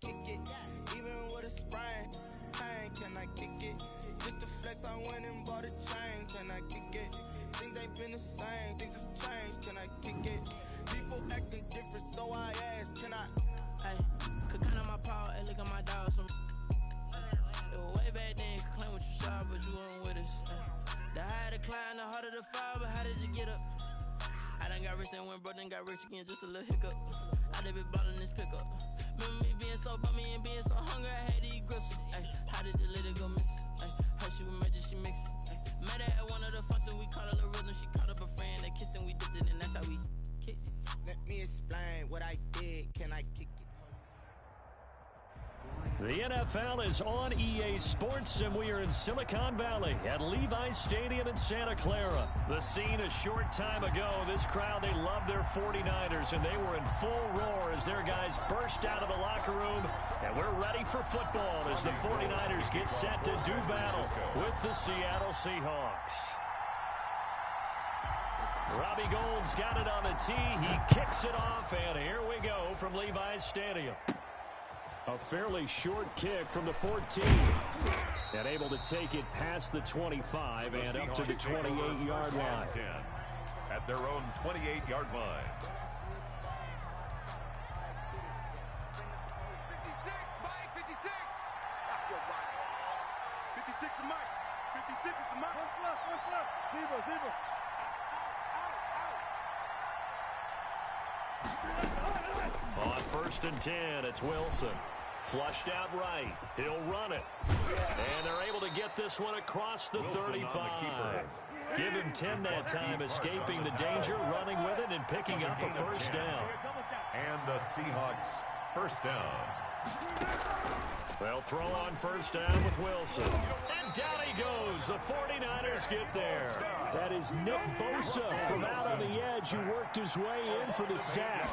kick it? Even with a sprain, pain, can I kick it? Just the flex, I went and bought a chain, can I kick it? Things ain't been the same, things have changed, can I kick it? People acting different, so I ask, can I? Hey, could count on my power, hey, look at my dogs from. It was way back then, could claim what you saw, but you weren't with us. The higher the climb, the harder the fall, but how did you get up? I done got rich, then went broke, then got rich again, just a little hiccup. I done been ballin' this pickup. Remember me being so bummy and being so hungry, I had to eat gristle. Ay, how did the lady go miss? Ay, her she was magic, she mixed. Met her at one of the functions, we caught a little rhythm, she caught up a friend, they kissed and we dipped it, and that's how we kicked it. Let me explain what I did, can I kick it? The NFL is on EA Sports, and we are in Silicon Valley at Levi's Stadium in Santa Clara. The scene a short time ago, this crowd, they love their 49ers, and they were in full roar as their guys burst out of the locker room, and we're ready for football as the 49ers get set to do battle with the Seattle Seahawks. Robbie Gould's got it on the tee. He kicks it off, and here we go from Levi's Stadium. A fairly short kick from the 14. And able to take it past the 25 and up to the 28-yard line. At their own 28-yard line. 56, Mike, 56. Stop your body. 56 is Mike. 56 is the Mike. One flip. Viva. On 1st and 10, it's Wilson. Flushed out right. He'll run it. And they're able to get this one across the 35. Give him 10 that time, escaping the danger, running with it, and picking up a first down. And the Seahawks first down. They'll throw on first down with Wilson. And down he goes. The 49ers get there. That is Nick Bosa from out on the edge who worked his way in for the sack.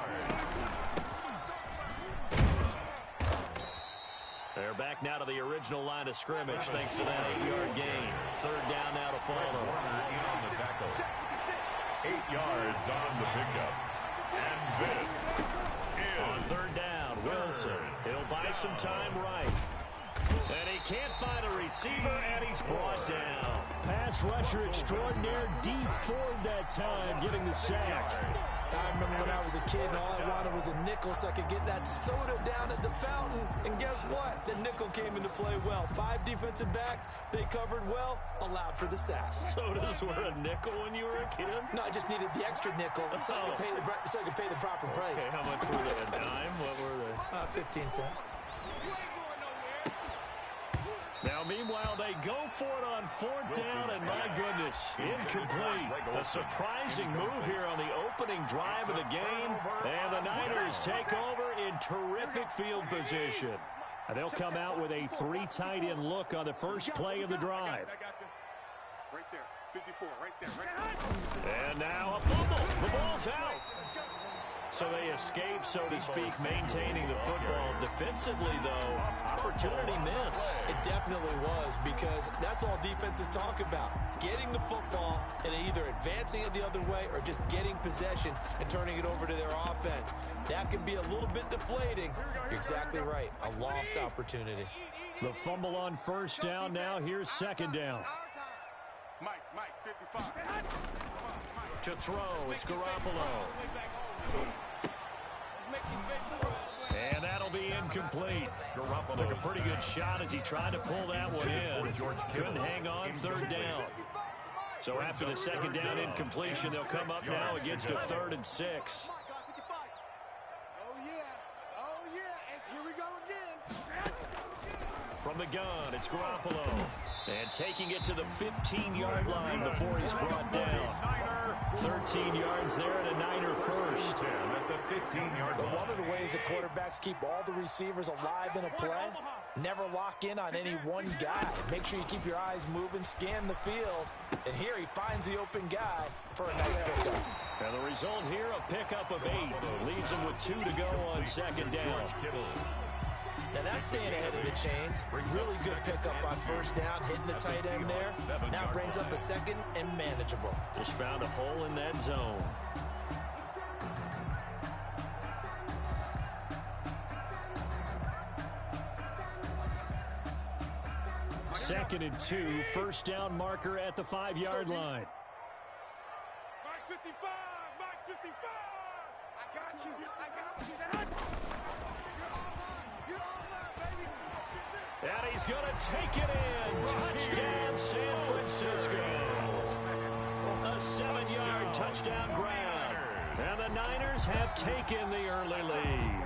They're back now to the original line of scrimmage thanks to that 8-yard gain. Third down now to follow. In on the tackle. 8 yards on the pickup. And this is on third down, Wilson. He'll buy some time right. And he can't find a receiver, and he's brought down. Pass rusher extraordinaire, Dee Ford that time, getting the sack. I remember when I was a kid and all I wanted was a nickel so I could get that soda down at the fountain. And guess what? The nickel came into play well. 5 defensive backs, they covered well, allowed for the sacks. Sodas were a nickel when you were a kid? No, I just needed the extra nickel so I could pay the proper price. Okay, how much were they? A dime? What were they? 15 cents. Now, meanwhile, they go for it on 4th down, and my goodness, incomplete. A surprising move here on the opening drive of the game, and the Niners take over in terrific field position. And they'll come out with a 3 tight end look on the first play of the drive. Right there, 54, right there. And now a fumble. The ball's out. So they escape, so to speak, maintaining the football. Defensively, though, opportunity miss. It definitely was, because that's all defenses talk about. Getting the football and either advancing it the other way or just getting possession and turning it over to their offense. That can be a little bit deflating. You're exactly right. A lost opportunity. The fumble on first down. Now here's second down. Mike, 55. To throw, it's Garoppolo. And that'll be incomplete. Took a pretty good shot as he tried to pull that one in. Couldn't hang on, third down. So after the second down incompletion, they'll come up now against a 3rd and 6. Oh, yeah, and here we go again. From the gun, it's Garoppolo. And taking it to the 15-yard line before he's brought down. 13 yards there and a Niner first. At the 15-yard line. One of the ways that quarterbacks keep all the receivers alive in a play, never lock in on any one guy. Make sure you keep your eyes moving, scan the field, and here he finds the open guy for a nice pickup. And the result here, a pickup of 8. Leaves him with 2 to go on second down. Now that's staying ahead of the chains. Really good pickup on first down, hitting the tight end there. Now brings up a second and manageable. Just found a hole in that zone. 2nd and 2, first down marker at the 5-yard line. Mike 55, Mike 55. I got you. You're all right, baby. And he's going to take it in. Touchdown, San Francisco. A 7-yard touchdown grab. And the Niners have taken the early lead.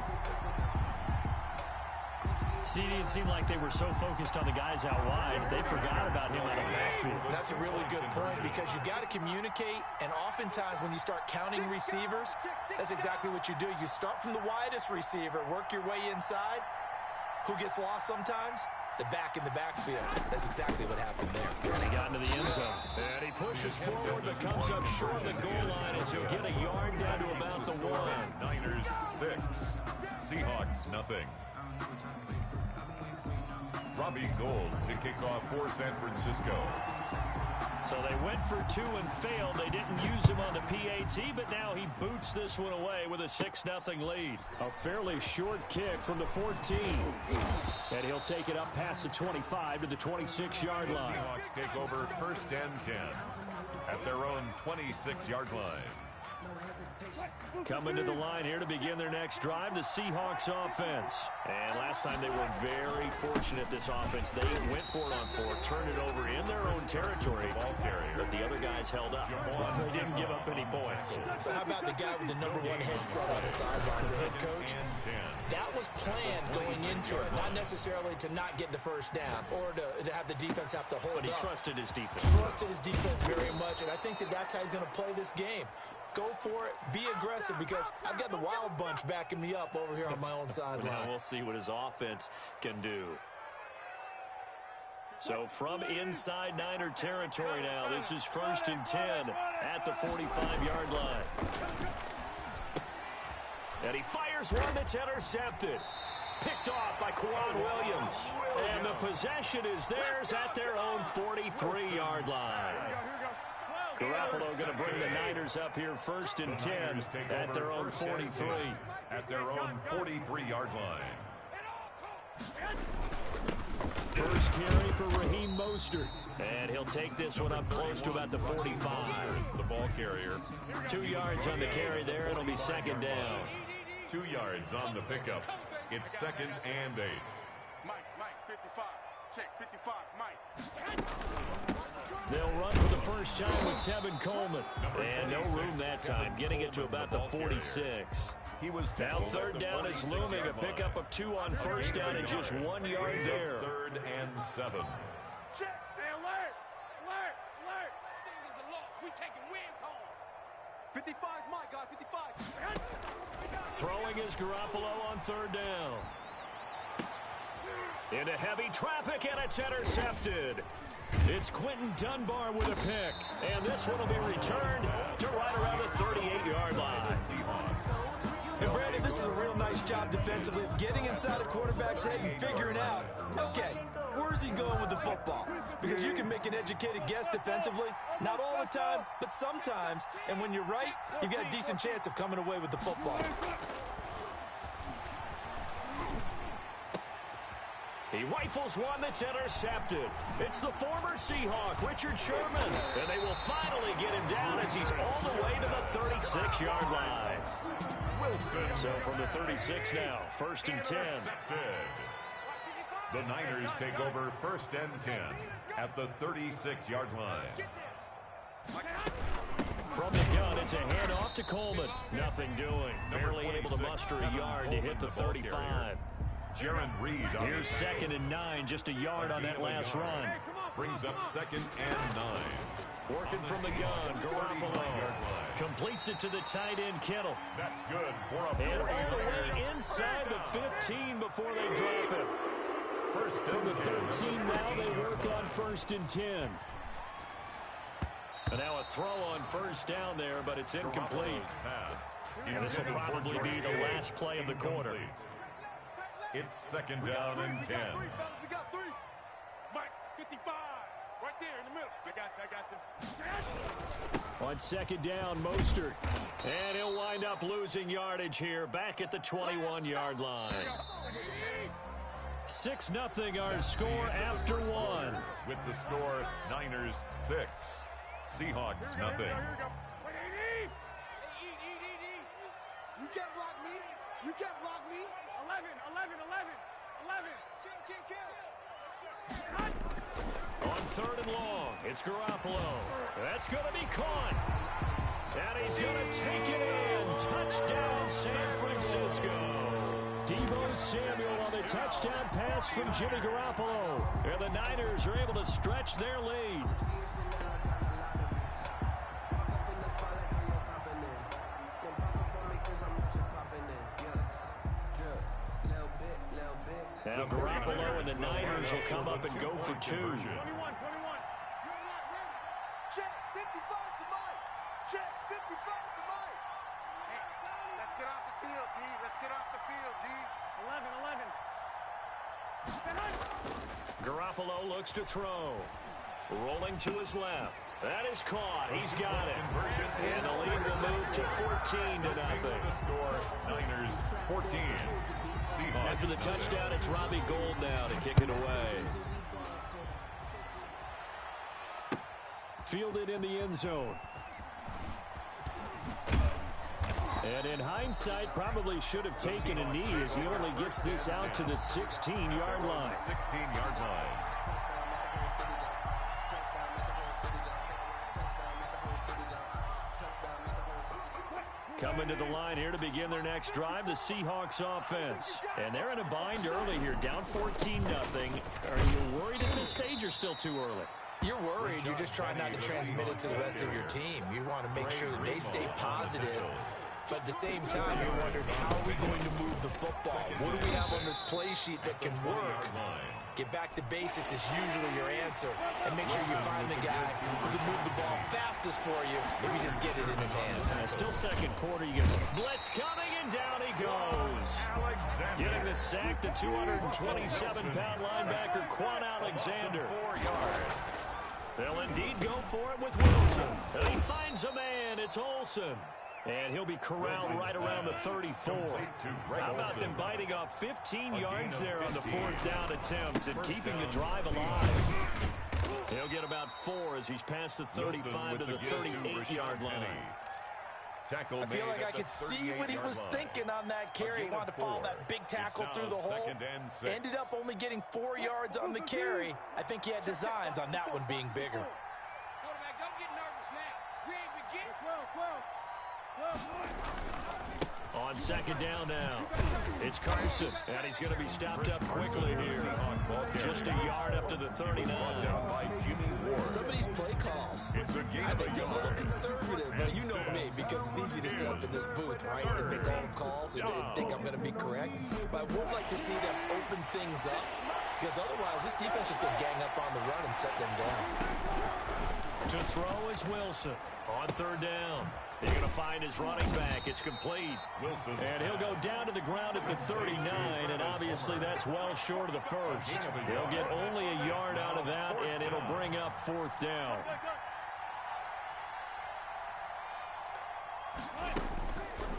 See, it seemed like they were so focused on the guys out wide, they forgot about him out of the backfield. That's a really good point because you've got to communicate, and oftentimes when you start counting receivers, that's exactly what you do. You start from the widest receiver, work your way inside. Who gets lost sometimes? The back in the backfield. That's exactly what happened there. And he got into the end zone. And he pushes forward, but comes up short of the goal line as he'll get a yard down to about the 1. Niners 6, Seahawks nothing. Robbie Gould to kick off for San Francisco. So they went for 2 and failed. They didn't use him on the PAT, but now he boots this one away with a 6-0 lead. A fairly short kick from the 14. And he'll take it up past the 25 to the 26-yard line. Seahawks take over 1st and 10 at their own 26-yard line. Coming to the line here to begin their next drive, the Seahawks offense. And last time they were very fortunate, this offense. They went for it on 4, turned it over in their own territory, but the other guys held up. They didn't give up any points. So how about the guy with the #1 headset on the sidelines, the head coach? That was planned going into it, not necessarily to not get the first down or to have the defense have to hold up. But he trusted his defense. Trusted his defense very much, and I think that's how he's going to play this game. Go for it. Be aggressive because I've got the wild bunch backing me up over here on my own sideline. Now we'll see what his offense can do. So from inside Niner territory now, this is 1st and 10 at the 45-yard line. And he fires one that's intercepted. Picked off by Quan Williams. And the possession is theirs at their own 43-yard line. Garoppolo going to bring the Niners up here 1st and 10 at their own 43. At their own 43-yard line. First carry for Raheem Mostert. And he'll take this one up close to about the 45. The ball carrier. 2 yards on the carry there. It'll be 2nd down. 2 yards on the pickup. It's 2nd and 8. Mike 55. Check 55, Mike. They'll run for the first time with Tevin Coleman. And no room that time, getting it to about the 46. He was now 3rd down is looming, a pickup of 2 on 1st down and just 1 yard there. 3rd and 7. Check. Hey, alert. This thing is a loss. We taking wins home. 55's Mike, guys. 55. Throwing is Garoppolo on 3rd down. Into heavy traffic, and it's intercepted. It's Quentin Dunbar with a pick. And this one will be returned to right around the 38-yard line. And Brandon, this is a real nice job defensively of getting inside a quarterback's head and figuring out, okay, where's he going with the football? Because you can make an educated guess defensively, not all the time, but sometimes. And when you're right, you've got a decent chance of coming away with the football. He rifles one that's intercepted. It's the former Seahawk, Richard Sherman. And they will finally get him down as he's all the way to the 36-yard line. Wilson. So from the 36 now, 1st and 10. The Niners take over 1st and 10 at the 36-yard line. From the gun, it's a handoff to Coleman. Nothing doing. Barely able to muster a yard to hit the 35. Jaron Reed. Here's 2nd and 9, just a yard on that last run. Brings up 2nd and 9. Working from the gun, Garoppolo completes it to the tight end, Kittle. That's good for a 40 and all the way inside the 15 before they drop it. From the 13 now, they work on 1st and 10. And now a throw on 1st down there, but it's incomplete. And this will probably be the last play of the quarter. It's 2nd down and 10. We got 3. Mike, 55. Right there in the middle. I got them. On 2nd down, Mostert. And he'll wind up losing yardage here, back at the 21-yard line. 6-0 our score after one. With the score, Niners 6, Seahawks nothing. You can't block me. You can't block me. 11. On 3rd and long, it's Garoppolo. That's going to be caught. And he's going to take it in. Touchdown, San Francisco. Deebo Samuel on the touchdown pass from Jimmy Garoppolo. And the Niners are able to stretch their lead. Now Garoppolo and the Niners will come up and go for 2. 21. You're not ready. Check 55 to Mike. Check 55 to Mike. Hey, let's get off the field, D. Let's get off the field, D. 11. Garoppolo looks to throw. Rolling to his left. That is caught. He's got it. And the lead will move to 14-0. The score, Niners 14. Seahawks. After the touchdown, it's Robbie Gould now to kick it away. Fielded in the end zone. And in hindsight, probably should have taken a knee as he only gets this out to the 16-yard line. 16-yard line. Coming to the line here to begin their next drive, the Seahawks offense. And they're in a bind early here, down 14-0. Are you worried at this stage or still too early? You're worried. You're just trying not to transmit it to the rest of your team. You want to make sure that they stay positive. But at the same time, you're wondering, how are we going to move the football? What do we have on this play sheet that can work? Get back to basics is usually your answer. And make sure you find the guy who can move the ball fastest for you if you just get it in his hands. Still second quarter. You get blitz coming, and down he goes. Getting the sack, the 227-pound linebacker, Quan Alexander. 4 yards. They'll indeed go for it with Wilson. And he finds a man. It's Olsen. And he'll be corralled right around the 34. How about them biting off 15 yards there on the 4th down attempt and keeping the drive alive? He'll get about 4 as he's past the 35 to the 38-yard line. I feel like I could see what he was thinking on that carry. He wanted to follow that big tackle through the hole. Ended up only getting 4 yards on the carry. I think he had designs on that one being bigger. Quarterback, don't get nervous now. We ain't beginning. 12. On second down now, it's Carson, and he's going to be stopped up quickly here. Just a yard up to the 39. Some of these play calls, I think they're a little conservative, but you know me, because it's easy to sit up in this booth, right, and make all calls and think I'm going to be correct. But I would like to see them open things up, because otherwise this defense just going to gang up on the run and shut them down. To throw is Wilson on 3rd down. He's going to find his running back. It's complete. Wilson. And he'll go down to the ground at the 39, and obviously that's well short of the first. He'll get only a yard out of that, and it'll bring up 4th down.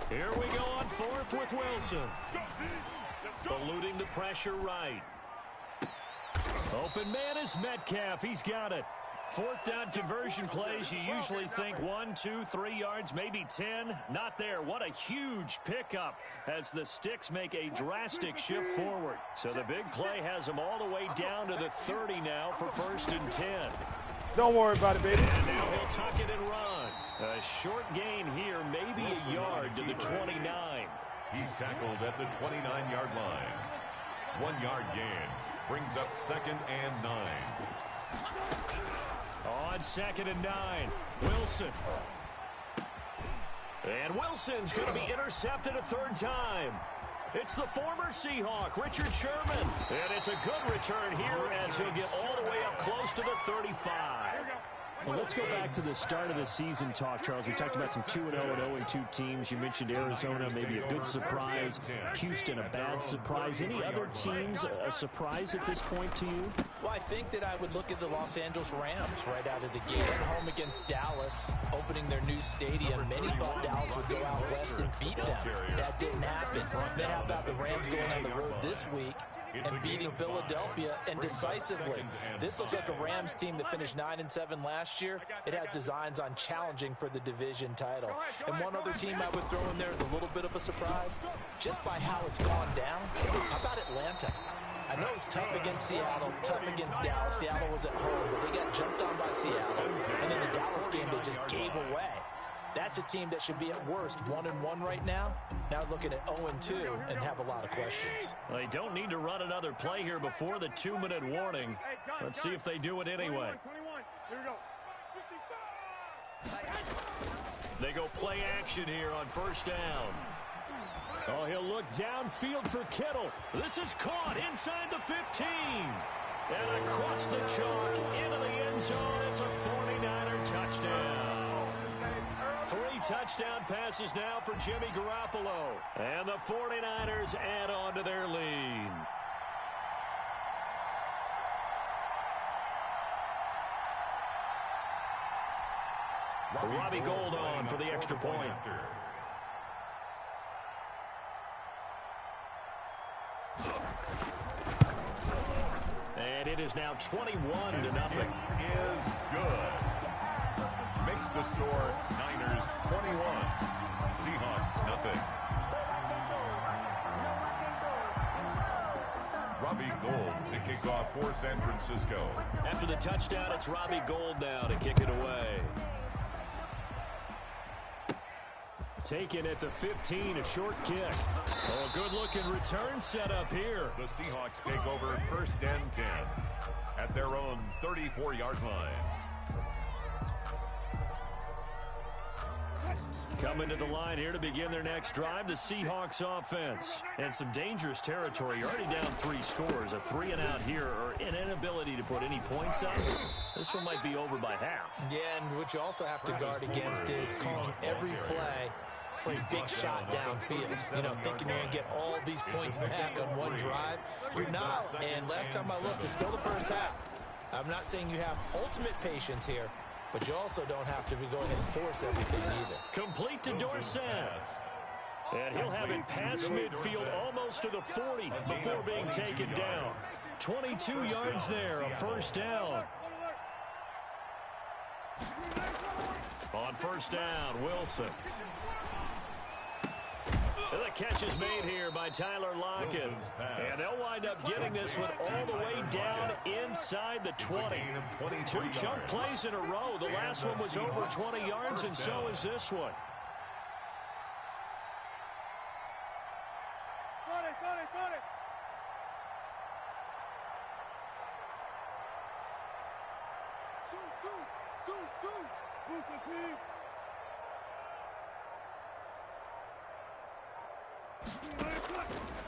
Here we go on 4th with Wilson. Eluding the pressure right. Open man is Metcalf. He's got it. 4th down conversion plays, you usually think 1, 2, 3 yards, maybe 10. Not there. What a huge pickup as the Sticks make a drastic shift forward. So the big play has them all the way down to the 30 now for 1st and 10. Don't worry about it, baby. And now he'll tuck it and run. A short gain here, maybe a yard to the 29. He's tackled at the 29-yard line. 1 yard gain brings up 2nd and 9. On 2nd and 9, Wilson. And Wilson's going to be intercepted a 3rd time. It's the former Seahawk, Richard Sherman. And it's a good return here as he'll get all the way up close to the 35. Well, let's go back to the start of the season talk, Charles. We talked about some 2-0 and 0-2 teams. You mentioned Arizona, maybe a good surprise. Houston, a bad surprise. Any other teams a surprise at this point to you? Well, I think that I would look at the Los Angeles Rams right out of the gate. At home against Dallas, opening their new stadium. Many thought Dallas would go out west and beat them. That didn't happen. Then how about the Rams going on the road this week and beating Philadelphia and decisively. This looks like a Rams team that finished 9-7 last year. It has designs on challenging for the division title. And one other team I would throw in there is a little bit of a surprise, just by how it's gone down. How about Atlanta? I know it was tough against Seattle, tough against Dallas. Seattle was at home, but they got jumped on by Seattle. And in the Dallas game, they just gave away. That's a team that should be at worst 1-1 right now. Now looking at 0-2 and have a lot of questions. Well, they don't need to run another play here before the 2-minute warning. Let's see if they do it anyway. They go play action here on first down. Oh, he'll look downfield for Kittle. This is caught inside the 15. And across the chalk into the end zone. It's a 49er touchdown. 3 touchdown passes now for Jimmy Garoppolo. And the 49ers add on to their lead. Robbie Gould on for the extra point. And it is now 21-0. Is good. Makes the score Niners 21, Seahawks nothing. Robbie Gould to kick off for San Francisco. After the touchdown, it's Robbie Gould now to kick it away. Taken at the 15, a short kick. Oh, a good-looking return set up here. The Seahawks take over first and 10 at their own 34-yard line. Coming to the line here to begin their next drive, the Seahawks offense. And some dangerous territory. You're already down 3 scores. A 3-and-out here or an inability to put any points up. This one might be over by half. Yeah, and what you also have to guard against is calling every play for a big shot downfield. You know, thinking you're going to get all these points back on one drive. You're not. And last time I looked, it's still the first half. I'm not saying you have ultimate patience here, but you also don't have to be going and force everything either. Complete to Dorsett. And he'll have it past midfield almost to the 40 before being taken down. 22 yards there, a first down. On first down, Wilson. The catch is made here by Tyler Lockett. And they'll wind up getting this one all the way down inside the 20. 2 chunk plays in a row. The last one was over 20 yards, and so is this one.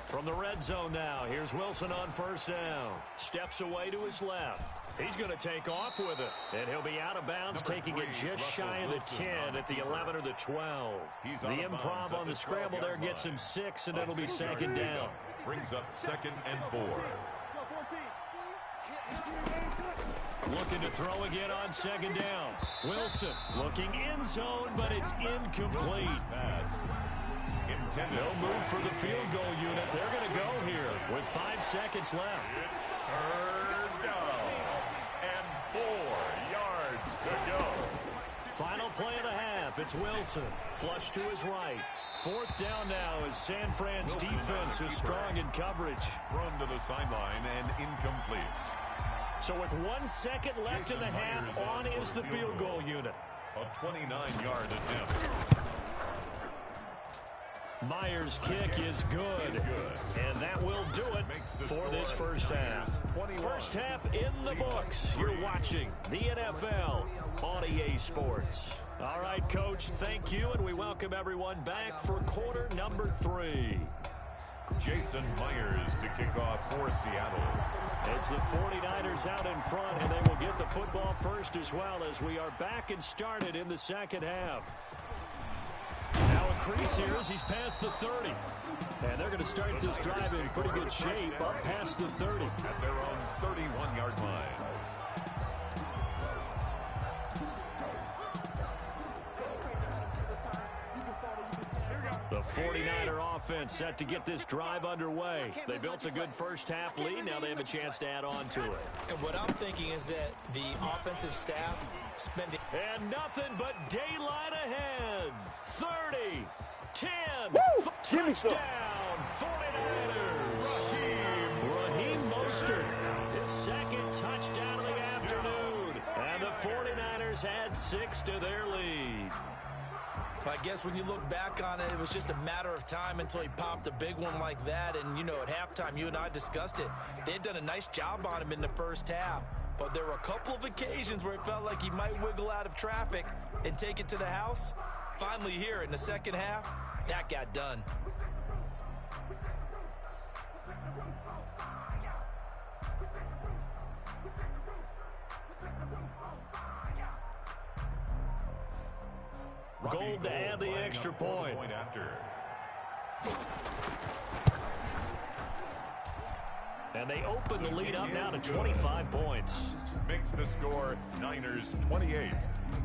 From the red zone now, here's Wilson on first down. Steps away to his left. He's going to take off with it. And he'll be out of bounds, taking it just shy of the 10 at the 11 or the 12. The improv on the scramble there gets him 6, and it'll be second down. Brings up 2nd and 4. Looking to throw again on second down. Wilson looking end zone, but it's incomplete. No move for the field goal unit. They're going to go here with 5 seconds left. It's 3rd down and 4 yards to go. Final play of the half. It's Wilson. Flush to his right. 4th down now as San Fran's defense is strong in coverage. Thrown to the sideline and incomplete. So with 1 second left in the half, on is the field goal unit. A 29-yard attempt. Myers' kick is good, and that will do it for this first half. First half in the books. You're watching the NFL on EA Sports. All right, Coach, thank you, and we welcome everyone back for quarter number 3. Jason Myers to kick off for Seattle. It's the 49ers out in front, and they will get the football first as well as we are back and started in the second half. Now a crease here as he's past the 30. And they're going to start this drive in pretty good shape up past the 30. At their own 31-yard line. The 49er offense set to get this drive underway. They built a good first-half lead. Now they have a chance to add on to it. And what I'm thinking is that the offensive staff spending... And nothing but daylight ahead. 30, 10, touchdown, 49ers. Raheem Mostert, his second touchdown of the afternoon. And the 49ers add 6 to their lead. I guess when you look back on it, it was just a matter of time until he popped a big one like that. And, you know, at halftime, you and I discussed it. They had done a nice job on him in the first half. But there were a couple of occasions where it felt like he might wiggle out of traffic and take it to the house. Finally here in the second half, that got done. Gold to add the extra point. And they open the lead up now to 25 points. Makes the score Niners 28,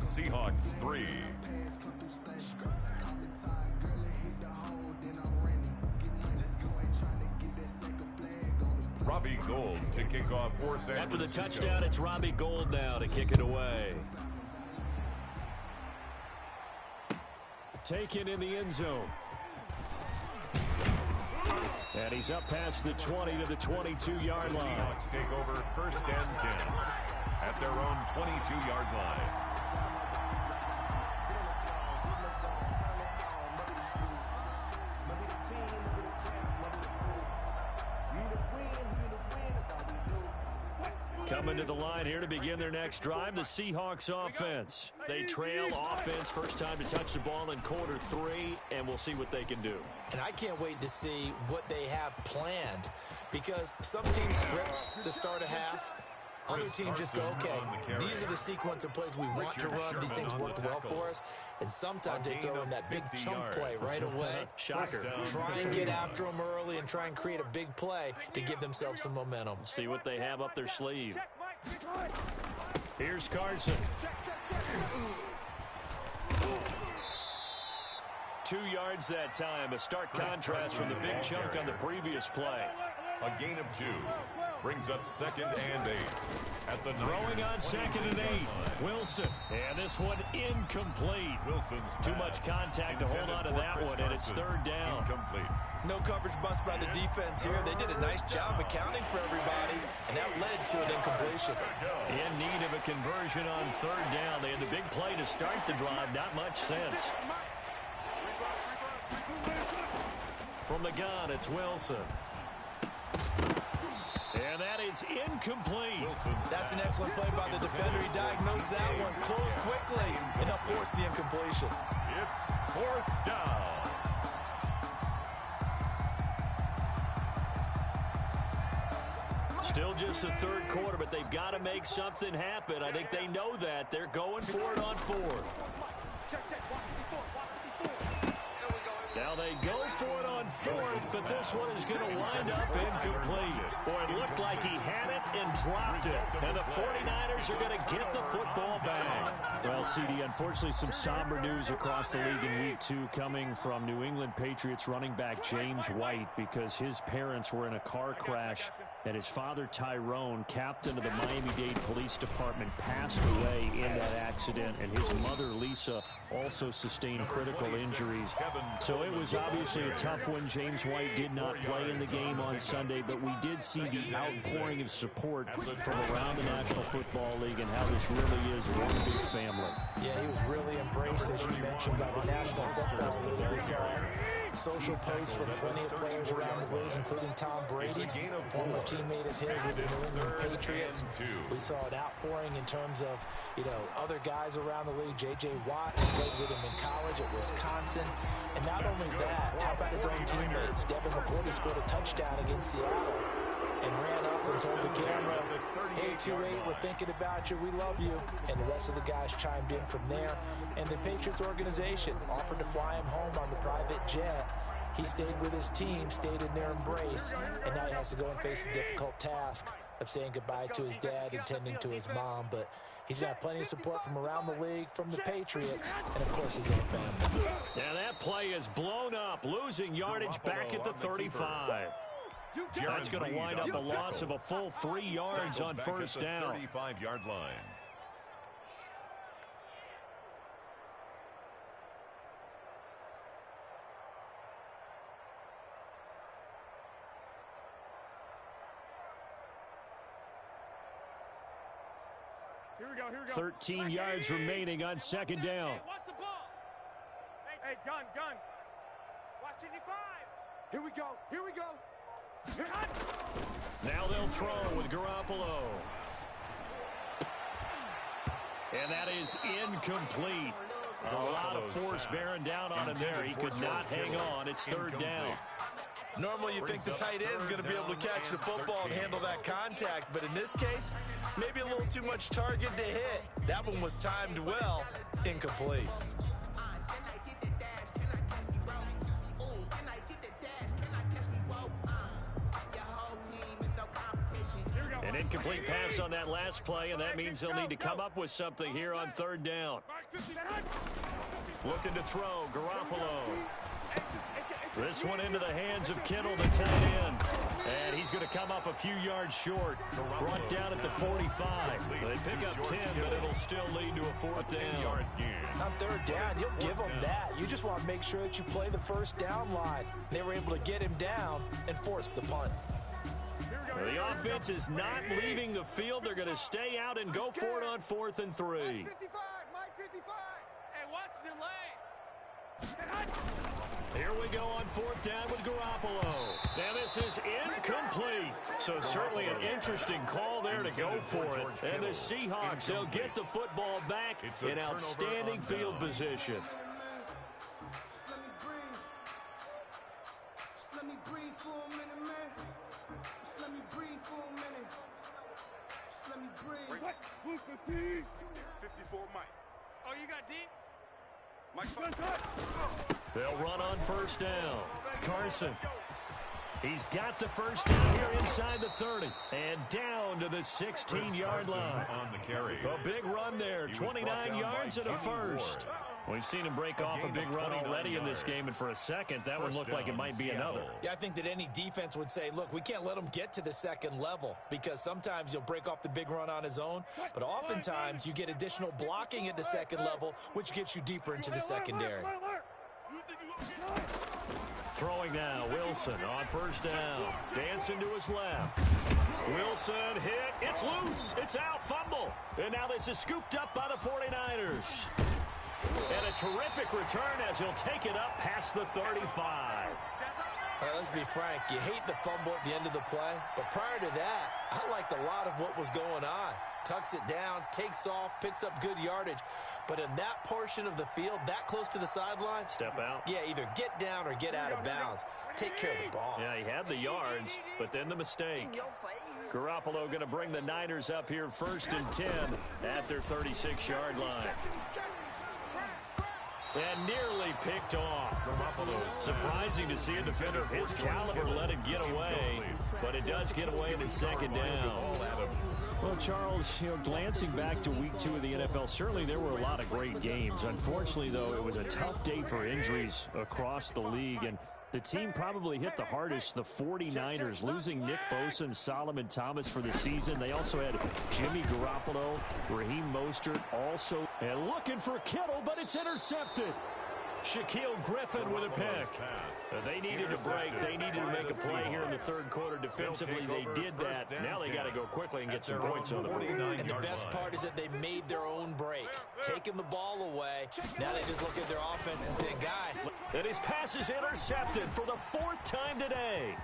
Seahawks 3. Robbie Gould to kick off for San Francisco. After the touchdown, it's Robbie Gould now to kick it away. Taken in the end zone. And he's up past the 20 to the 22-yard line. Seahawks take over 1st and 10 at their own 22-yard line. Coming to the line here to begin their next drive, the Seahawks offense. They trail offense, first time to touch the ball in quarter 3, and we'll see what they can do. And I can't wait to see what they have planned, because some teams script to start a half. Other teams just go, okay, these are the sequence of plays we want to run. These things worked well for us. And sometimes they throw in that big chunk play right away. Shocker. Try and get after them early and try and create a big play to give themselves some momentum. See what they have up their sleeve. Here's Carson. 2 yards that time. A stark contrast from the big chunk on the previous play. A gain of 2 brings up 2nd and 8. At the throwing on 2nd and 8. Wilson. And this one incomplete. Wilson's too much contact to hold on to that one, and it's 3rd down. Incomplete. No coverage bust by the defense here. They did a nice job accounting for everybody, and that led to an incompletion. In need of a conversion on 3rd down. They had the big play to start the drive. Not much sense. From the gun, it's Wilson. And that is incomplete. That's an excellent play by the defender. He diagnosed that one, closed quickly, and upforts the incompletion. It's 4th down. Still just the 3rd quarter, but they've got to make something happen. I think they know that. They're going for it on 4th. Now they go for it on 4th, but this one is going to wind up incomplete. Boy, it looked like he had it and dropped it. And the 49ers are going to get the football back. Well, CD, unfortunately some somber news across the league in Week 2 coming from New England Patriots running back James White, because his parents were in a car crash and his father Tyrone, captain of the Miami-Dade Police Department, passed away in that accident, and his mother Lisa also sustained critical injuries. So it was obviously a tough one. James White did not play in the game on Sunday, but we did see the outpouring of support from around the National Football League and how this really is one big family. Yeah, he was really embraced, as you mentioned, by the National Football League. We saw social posts from plenty of players around the league, including Tom Brady, former teammate of his with the New England Patriots. We saw an outpouring in terms of, other guys around the league. J.J. Watt played with him in college at Wisconsin. And not only that, how about his own teammates? Devin McCourty scored a touchdown against Seattle and ran up and told the camera, hey, 2-8, we're thinking about you, we love you. And the rest of the guys chimed in from there. And the Patriots organization offered to fly him home on the private jet. He stayed with his team, stayed in their embrace, and now he has to go and face a difficult task of saying goodbye to his dad and tending to his mom, but he's got plenty of support from around the league, from the Patriots, and, of course, his own family. And that play is blown up, losing yardage back at the 35. That's going to wind up a loss of a full 3 yards on first down. 35-yard line. Here we go, here we go. 13 yards remaining on second down. Hey, watch the ball. Hey, gun. Watch 55. Here we go, here we go. Now they'll throw with Garoppolo. And that is incomplete. A lot of force bearing down on him there. He could not hang on. It's third down. Normally you think the tight end's going to be able to catch the football and handle that contact, but in this case, maybe a little too much target to hit. That one was timed well, incomplete. An incomplete pass on that last play, and that means they'll need to come up with something here on third down. Looking to throw, Garoppolo. This one into the hands of Kittle, the tight end. And he's going to come up a few yards short. Brought down at the 45. They pick up 10, but it'll still lead to a fourth down. On third down, you'll give them that. You just want to make sure that you play the first down line. They were able to get him down and force the punt. The offense is not leaving the field. They're going to stay out and go for it on 4th and 3. Mike 55, Mike 55. Hey, watch the delay. Here we go on 4th down with Garoppolo. Now this is incomplete. So certainly an interesting call there to go for it. And the Seahawks, they'll get the football back in outstanding field position. Let me breathe for a minute, man. Just let me breathe for a minute. Just let me breathe. What? Who's the D? 54 Mike. Oh, you got D? Mike. They'll run on first down. Carson. He's got the first down here inside the 30. And down to the 16-yard line. On the carry. A big run there. 29 yards and a first. We've seen him break off a big run already in this game, and for a second, that one looked like it might be another. Yeah, I think that any defense would say, look, we can't let him get to the second level, because sometimes he'll break off the big run on his own, but oftentimes you get additional blocking at the second level, which gets you deeper into the secondary. Throwing now, Wilson on first down. Dancing to his left. Wilson hit. It's loose. It's out. Fumble. And now this is scooped up by the 49ers. And a terrific return as he'll take it up past the 35. All right, let's be frank. You hate the fumble at the end of the play, but prior to that, I liked a lot of what was going on. Tucks it down, takes off, picks up good yardage. But in that portion of the field, that close to the sideline, step out. Yeah, either get down or get out of bounds. Take care of the ball. Yeah, he had the yards, but then the mistake. Garoppolo going to bring the Niners up here 1st and 10 at their 36-yard line. And nearly picked off. Surprising to see a defender of his caliber let it get away, but it does get away and it's second down. Well, Charles, glancing back to week 2 of the NFL, certainly there were a lot of great games. Unfortunately, though, it was a tough day for injuries across the league, and the team probably hit the hardest, the 49ers, losing Nick Bosa and Solomon Thomas for the season. They also had Jimmy Garoppolo, Raheem Mostert also. And looking for Kittle, but it's intercepted. Shaquille Griffin with a pick. They needed a break. They needed to make a play here in the third quarter. Defensively, they did that. Now they got to go quickly and get some points on the board. And the best part is that they made their own break, taking the ball away. Now they just look at their offense and say, guys. And his pass is intercepted for the 4th time today.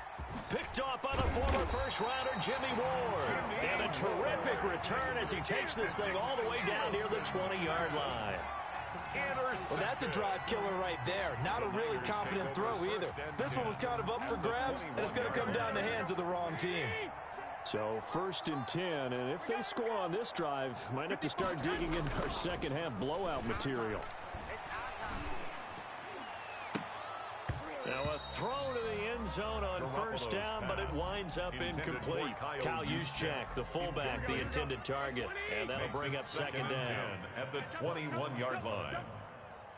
Picked off by the former first-rounder Jimmy Ward. And a terrific return as he takes this thing all the way down near the 20-yard line. Well, that's a drive killer right there. Not a really confident throw either. This one was kind of up for grabs, and it's going to come down the hands of the wrong team. So 1st and 10, and if they score on this drive, might have to start digging in our second-half blowout material. Now a throw to the end end zone on first down, but it winds up incomplete. Kyle Juszczyk, the fullback, the intended target. And that'll bring up second down. At the 21-yard line.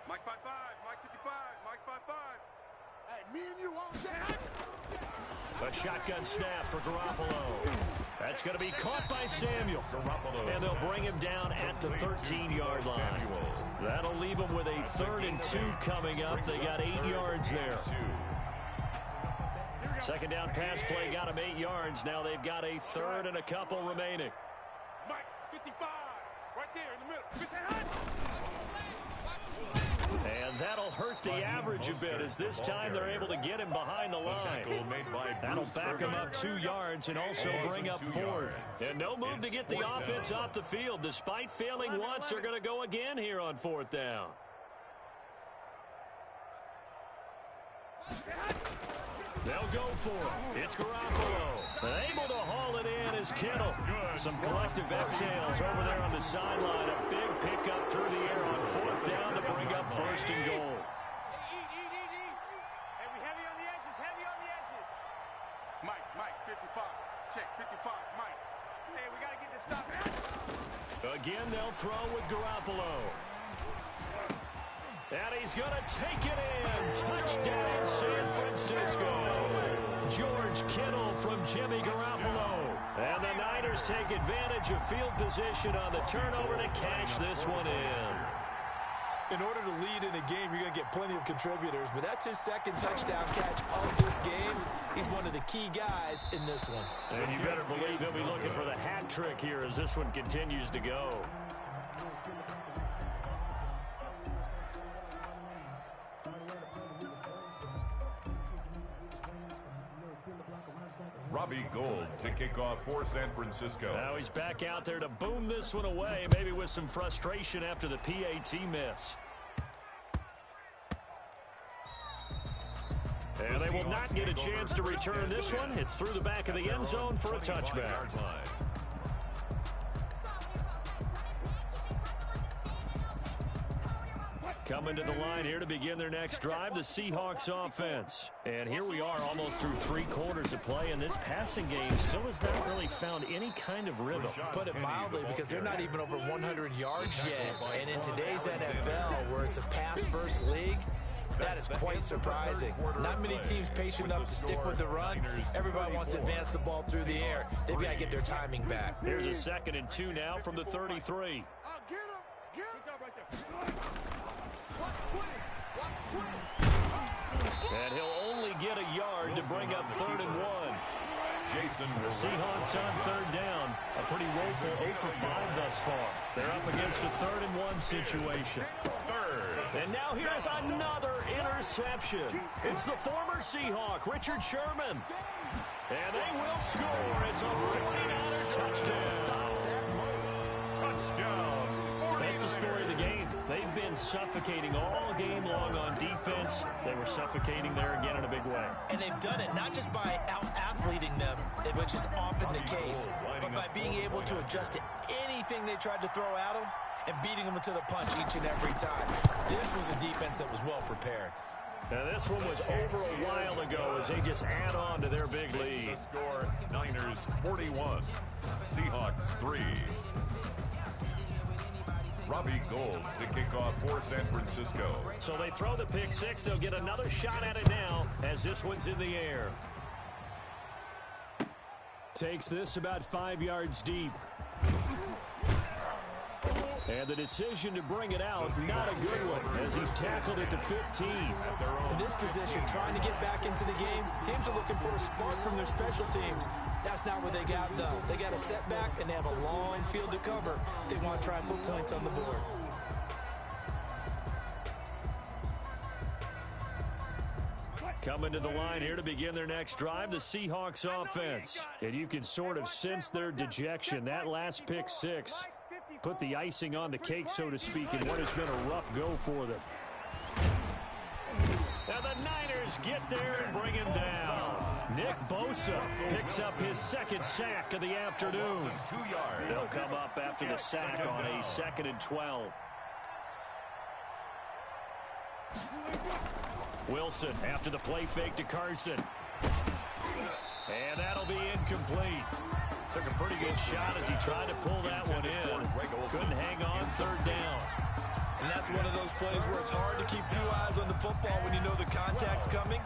Mike 5-5, Mike 55, Mike 5-5. Hey, me and you all day. A shotgun snap for Garoppolo. That's going to be caught by Samuel. And they'll bring him down at the 13-yard line. That'll leave them with a 3rd and 2 coming up. They got 8 yards there. Second down pass play got them 8 yards. Now they've got a 3rd and a couple remaining. Mike 55, right there in the middle. 55. And that'll hurt the average a bit as this time they're able to get him behind the line. That'll back him up 2 yards and also bring up 4th. And no move to get the offense off the field. Despite failing once, they're going to go again here on 4th down. They'll go for it. It's Garoppolo. Able to haul it in is Kittle. Some collective exhales over there on the sideline. A big pickup through the air on 4th down to bring up 1st and goal. Hey, hey, we heavy on the edges, heavy on the edges. Mike 55. Check 55, Mike. Hey, we got to get this stuff. Again, they'll throw with Garoppolo. And he's going to take it in. Touchdown, San Francisco. George Kittle from Jimmy Garoppolo. And the Niners take advantage of field position on the turnover to cash this one in. In order to lead in a game, you're going to get plenty of contributors, but that's his 2nd touchdown catch of this game. He's one of the key guys in this one. And you better believe he'll be looking for the hat trick here as this one continues to go. Robbie Gould to kick off for San Francisco. Now he's back out there to boom this one away, maybe with some frustration after the PAT miss. And they will not get a chance to return this one. It's through the back of the end zone for a touchback. Coming to the line here to begin their next drive, the Seahawks offense. And here we are almost through 3 quarters of play, and this passing game still has not really found any kind of rhythm. Put it mildly, because they're not even over 100 yards yet. And in today's NFL, where it's a pass-first league, that is quite surprising. Not many teams patient enough to stick with the run. Everybody wants to advance the ball through the air. They've got to get their timing back. Here's a 2nd and 2 now from the 33. Get him! Get him! Good job right there. And he'll only get a yard to bring up 3rd and 1. The Seahawks on 3rd down. A pretty woeful 0 for 5 thus far. They're up against a 3rd and 1 situation. And now here's another interception. It's the former Seahawk, Richard Sherman. And they will score. It's a 49er touchdown. Touchdown. That's the story of the game. They've been suffocating all game long on defense. They were suffocating there again in a big way. And they've done it not just by out-athleting them, which is often the case, but by being able to adjust to anything they tried to throw at them and beating them to the punch each and every time. This was a defense that was well prepared. Now this one was over a while ago as they just add on to their big lead. The score, Niners 41, Seahawks 3. Robbie Gould to kick off for San Francisco. So they throw the pick 6. They'll get another shot at it now as this one's in the air. Takes this about 5 yards deep. And the decision to bring it out, not a good one, as he's tackled at the 15. In this position, trying to get back into the game, teams are looking for a spark from their special teams. That's not what they got, though. They got a setback, and they have a long field to cover if they want to try and put points on the board. Coming to the line here to begin their next drive, the Seahawks offense. And you can sort of sense their dejection. That last pick 6 put the icing on the cake, so to speak, in what has been a rough go for them. Now the Niners get there and bring him down. Nick Bosa picks up his 2nd sack of the afternoon. They'll come up after the sack on a 2nd and 12. Wilson after the play fake to Carson. And that'll be incomplete. Took a pretty good shot as he tried to pull that one in. Couldn't hang on third down. And that's one of those plays where it's hard to keep two eyes on the football when you know the contact's coming,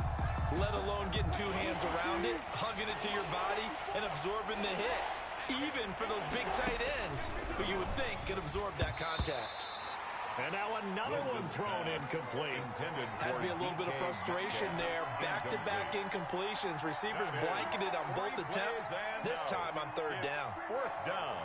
let alone getting two hands around it, hugging it to your body, and absorbing the hit. Even for those big tight ends who you would think could absorb that contact. And now another one thrown incomplete. Has to be a little bit of frustration there. Back-to-back incompletions. Receivers blanketed on both attempts, this time on third down. Fourth down.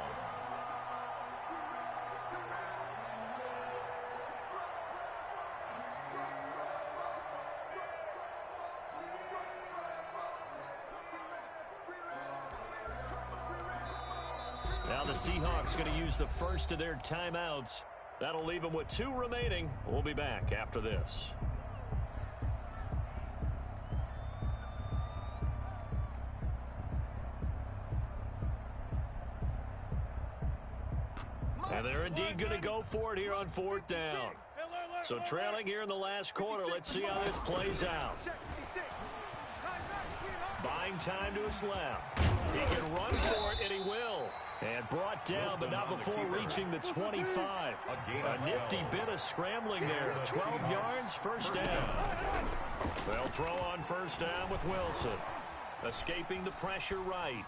Now the Seahawks going to use the first of their timeouts. That'll leave them with 2 remaining. We'll be back after this. And they're indeed going to go for it here on fourth down. So trailing here in the last quarter, let's see how this plays out. Buying time to his left. He can run for it, and he will. And brought down, but not before reaching the 25. A nifty bit of scrambling there. 12 yards, first down. They'll throw on first down with Wilson. Escaping the pressure right.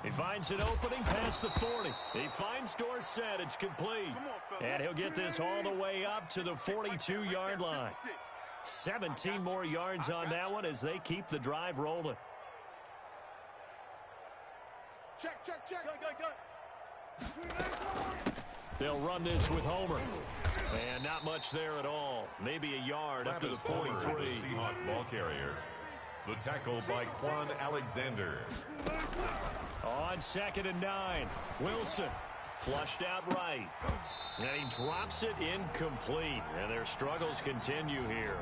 He finds an opening past the 40. He finds Dorsett. It's complete. And he'll get this all the way up to the 42-yard line. 17 more yards on that one as they keep the drive rolling. Check, check, check. They'll run this with Homer. And not much there at all. Maybe a yard up to the 43. Seahawk ball carrier. The tackle by Quan Alexander. On 2nd and 9. Wilson flushed out right. And he drops it incomplete. And their struggles continue here.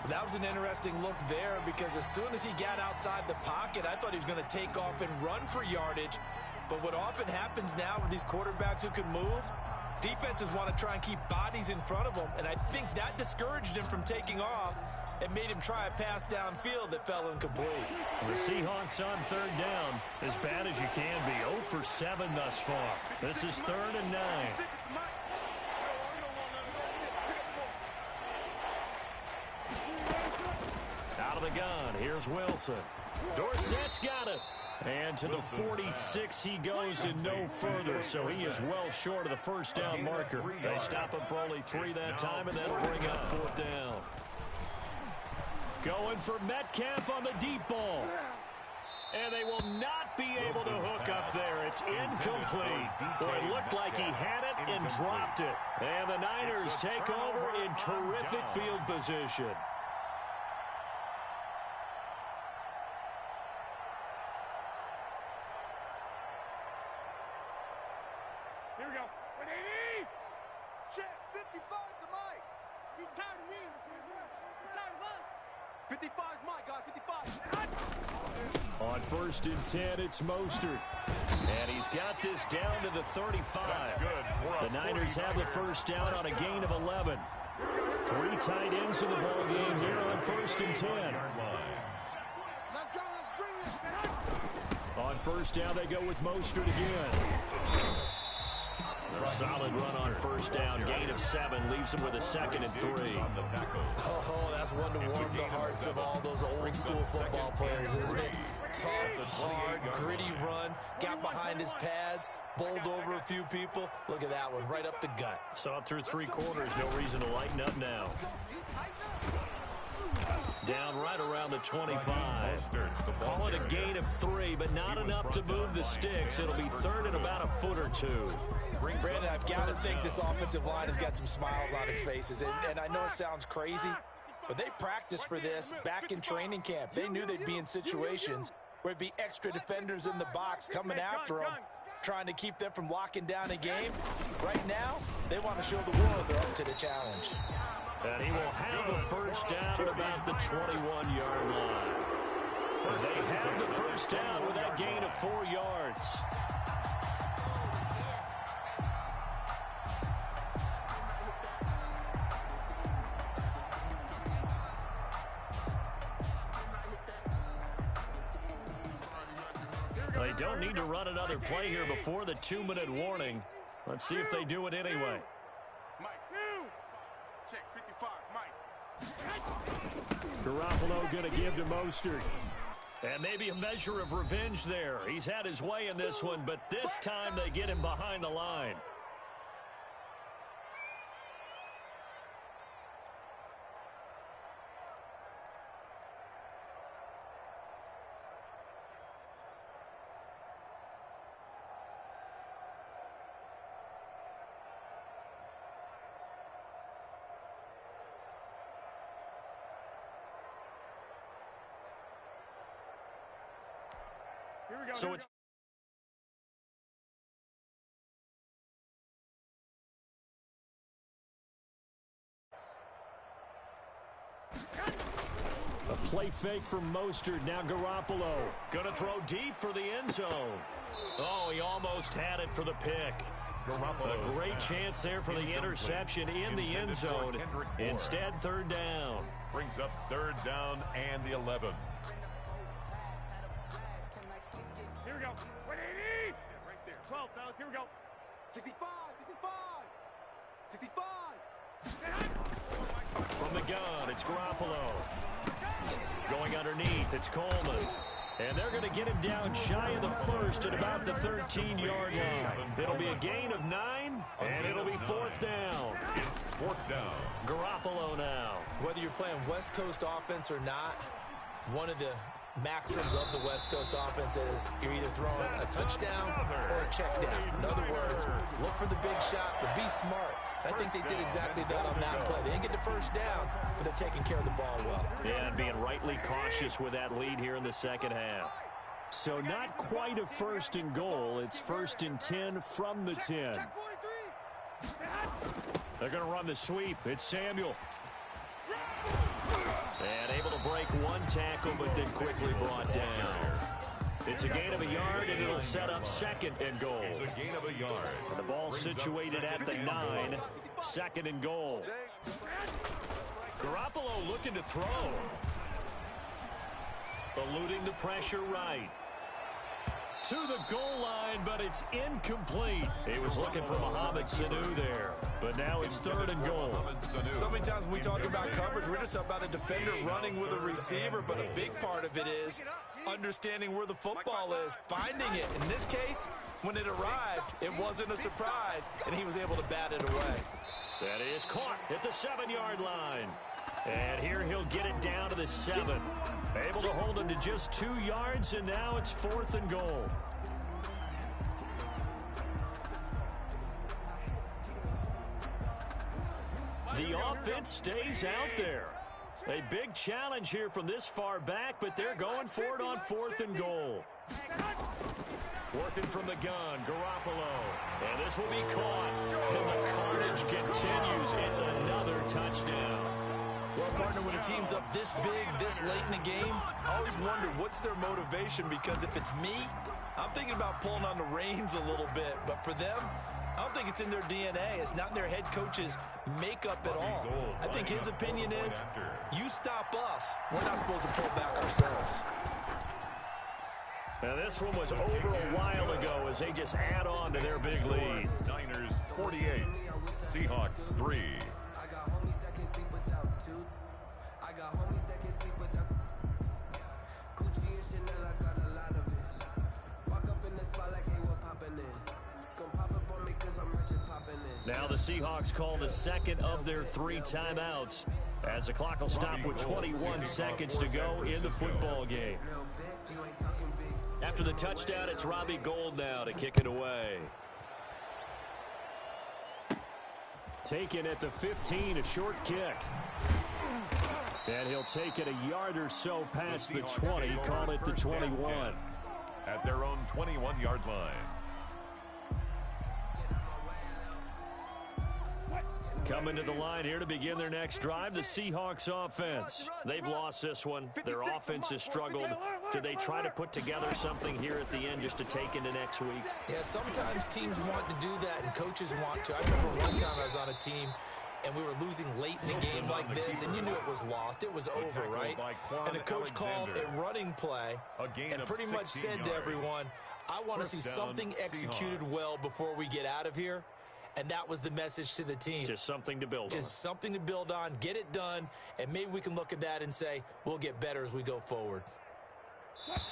That was an interesting look there because as soon as he got outside the pocket, I thought he was going to take off and run for yardage. But what often happens now with these quarterbacks who can move, defenses want to try and keep bodies in front of them, and I think that discouraged him from taking off and made him try a pass downfield that fell incomplete. The Seahawks on third down, as bad as you can be, 0 for 7 thus far. This is 3rd and 9. Out of the gun, here's Wilson. Dorsett's got it. And to the 46 he goes and no further, so he is well short of the first down marker. They stop him for only 3 that time, and that'll bring up 4th down. Going for Metcalf on the deep ball. And they will not be able to hook up there. It's incomplete. Well, it looked like he had it and dropped it. And the Niners take over in terrific field position. Here we go. 180! Check, 55 to Mike. He's tired of me. He's tired of us. 55's Mike, guys, 55. On 1st and 10, it's Mostert. And he's got this down to the 35. The Niners have the first down on a gain of 11. 3 tight ends in the ball game here on 1st and 10. Let's go, let's bring it. On first down, they go with Mostert again. A solid run on first down. Gain of 7 leaves him with a 2nd and 3. Oh, that's one to warm the hearts of all those old school football players, isn't it? Tough, hard, gritty run. Got behind his pads, bowled over a few people. Look at that one, right up the gut. Saw it through 3 quarters. No reason to lighten up now. Down right around the 25. Call it a gain of 3, but not enough to move the sticks. It'll be 3rd and about a foot or 2. Brandon, I've got to think this offensive line has got some smiles on its faces. And I know it sounds crazy, but they practiced for this back in training camp. They knew they'd be in situations where it'd be extra defenders in the box coming after them, trying to keep them from locking down a game. Right now, they want to show the world they're up to the challenge. And he will have a first down at about the 21-yard line. They have the first down with that gain of 4 yards. don't need to run another play here before the 2-minute warning. Let's see if they do it anyway. Mike, check 55, Mike. Garoppolo going to give to Mostert. And maybe a measure of revenge there. He's had his way in this one, but this time they get him behind the line. Here we go. So it's a play fake from Mostert. Now Garoppolo going to throw deep for the end zone. Oh, he almost had it for the pick. A great chance there for the interception in the end zone. Instead, third down. Brings up third down and the 11. Here we go. 180. Right there. 12, fellas. Here we go. 65, 65, 65. From the gun, it's Garoppolo. Going underneath, it's Coleman. And they're going to get him down shy of the first at about the 13-yard line. It'll be a gain of 9, and it'll be fourth down. It's fourth down. Garoppolo now. Whether you're playing West Coast offense or not, one of the maxims of the West Coast offense is you're either throwing a touchdown or a check down. In other words, look for the big shot, but be smart. I think they did exactly that on that play. They didn't get the first down, but they're taking care of the ball well. Yeah, and being rightly cautious with that lead here in the second half. So not quite a first and goal. It's first and 10 from the 10. They're going to run the sweep. It's Samuel. And able to break one tackle, but then quickly brought down. It's a gain of a yard, and it'll set up second and goal. It's a gain of a yard. And the ball situated at the 9, second and goal. Garoppolo looking to throw. Eluding the pressure right. To the goal line, but it's incomplete. He was looking for Mohamed Sanu there, but now it's third and goal. So many times when we talk about coverage, we're just about a defender running with a receiver, but a big part of it is understanding where the football is, finding it. In this case, when it arrived, it wasn't a surprise, and he was able to bat it away. That is caught at the 7-yard line. And here he'll get it down to the 7. Able to hold him to just 2 yards, and now it's fourth and goal. The offense stays out there. A big challenge here from this far back, but they're going for it on fourth and goal. Working from the gun, Garoppolo. And this will be caught. And the carnage continues. It's another touchdown. Well, partner, when a team's up this big, this late in the game, I always wonder what's their motivation, because if it's me, I'm thinking about pulling on the reins a little bit. But for them, I don't think it's in their DNA. It's not in their head coach's makeup at all. I think his opinion is, you stop us, we're not supposed to pull back ourselves. Now this one was over a while ago as they just add on to their big lead. Niners 48, Seahawks 3. Now the Seahawks call the second of their 3 timeouts as the clock will stop with 21 seconds to go in the football game. After the touchdown, it's Robbie Gould now to kick it away. Taken at the 15, a short kick. And he'll take it a yard or so past the 20, call it the 21. At their own 21-yard line. Coming to the line here to begin their next drive, the Seahawks offense. They've lost this one. Their offense has struggled. Do they try to put together something here at the end just to take into next week? Yeah, sometimes teams want to do that and coaches want to. I remember one time I was on a team and we were losing late in the game like this, and you knew it was lost. It was over, right? And the coach called a running play and pretty much said to everyone, I want to see something executed well before we get out of here. And that was the message to the team. Just something to build on. Just something to build on, get it done, and maybe we can look at that and say, we'll get better as we go forward.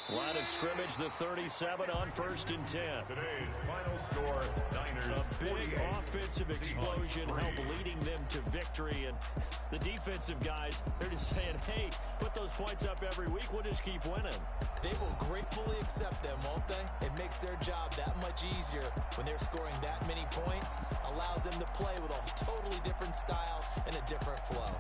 Line of scrimmage, the 37 on 1st and 10. Today's final score, Niners. A big offensive explosion helped leading them to victory. And the defensive guys, they're just saying, hey, put those points up every week. We'll just keep winning. They will gratefully accept them, won't they? It makes their job that much easier when they're scoring that many points. Allows them to play with a totally different style and a different flow.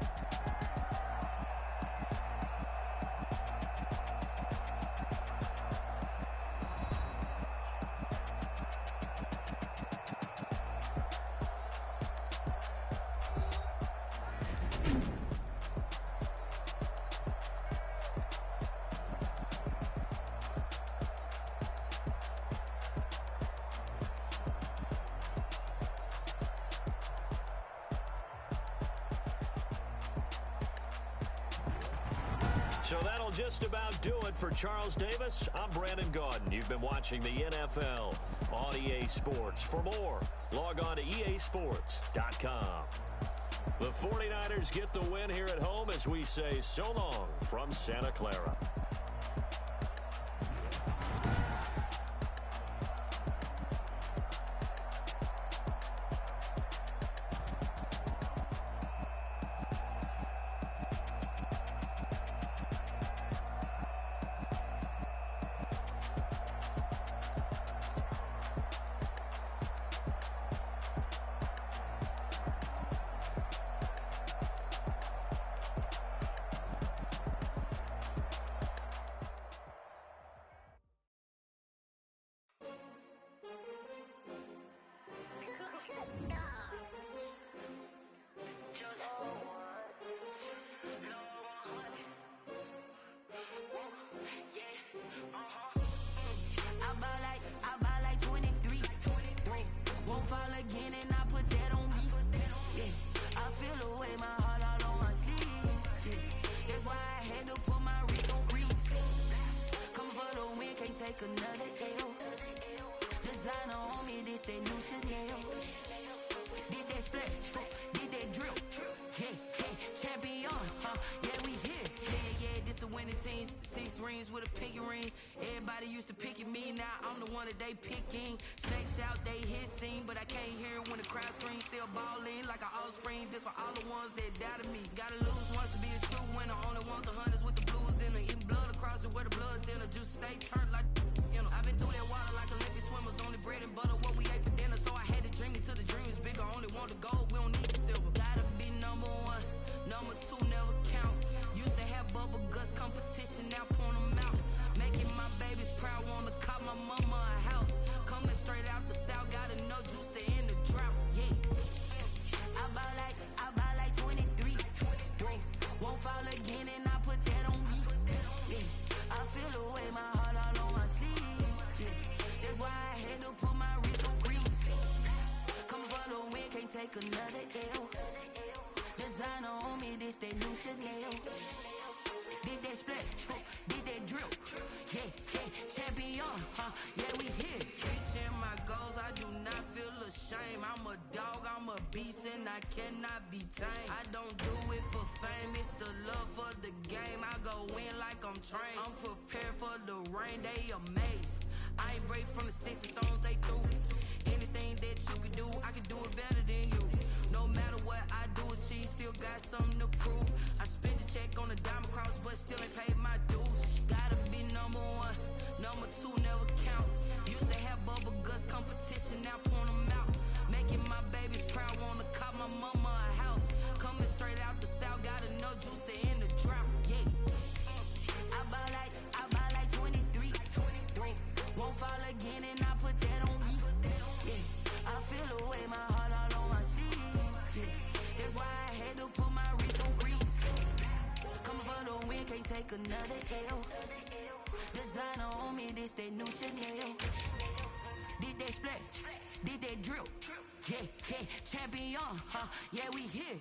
So that'll just about do it for Charles Davis. I'm Brandon Gaudin. You've been watching the NFL on EA Sports. For more, log on to easports.com. The 49ers get the win here at home as we say so long from Santa Clara. I buy like 23. Won't fall again and I put that on me. Yeah, I feel away my heart all on my sleeve. Yeah, that's why I had to put my wrist on freeze. Come for the win, can't take another L. Designer on me, this that new Chanel. Did that splash, did that drill. Yeah, champion, yeah, we here. Yeah, this the winning team. 6 rings with a pinky ring. Everybody used to picking me, now I'm the one that they picking. Snakes out, they hit scene, but I can't hear when the crowd screams. Still balling like an offspring. This for all the ones that doubted me. Gotta lose once to be a true winner. Only want the hunters with the blues in it. Eating blood across it where the blood thinner. Just stay turned like, you know. I've been through that water like Olympic swimmers. Only bread and butter, what we ate for dinner. So I had to dream it till the dream is bigger. Only want the gold, we don't need the silver. Gotta be number 1, number 2 never count. Used to have bubble guts competition, now point them out. Making my babies proud, wanna cop my mama a house. Coming straight out the south, got enough juice to end the drought. Yeah, I buy like 23. Won't fall again and I put that on me. Yeah, I feel away my heart all on my sleeve. Yeah, that's why I had to put my wrist on freeze. Coming for the win, can't take another L. Designer on me, this that new Chanel. Did that splash, did that drill. Yeah, champion, yeah, we here. Reaching my goals, I do not feel ashamed. I'm a dog, I'm a beast, and I cannot be tamed. I don't do it for fame, it's the love for the game. I go in like I'm trained. I'm prepared for the rain, they amazed. I ain't break from the sticks and stones they threw. Anything that you can do, I can do it better than you. No matter what I do, achieve, still got something to prove. I spent the check on the diamond cross, but still ain't paid my dues. Gotta be number 1, number 2 never count. Used to have bubble guts competition, now point them out. Making my babies proud, wanna cop my mama a house. Coming straight out the south, got enough juice to end the drought. Yeah, I buy like 23. Won't fall again and I put that on me. Yeah, I feel away my heart all on my sleeve. Yeah, that's why I had to put my wrist on freeze. Coming for the win, can't take another L. Designer on me, this that new Chanel. Did that splash, did that drill. Yeah, champion, yeah, we here.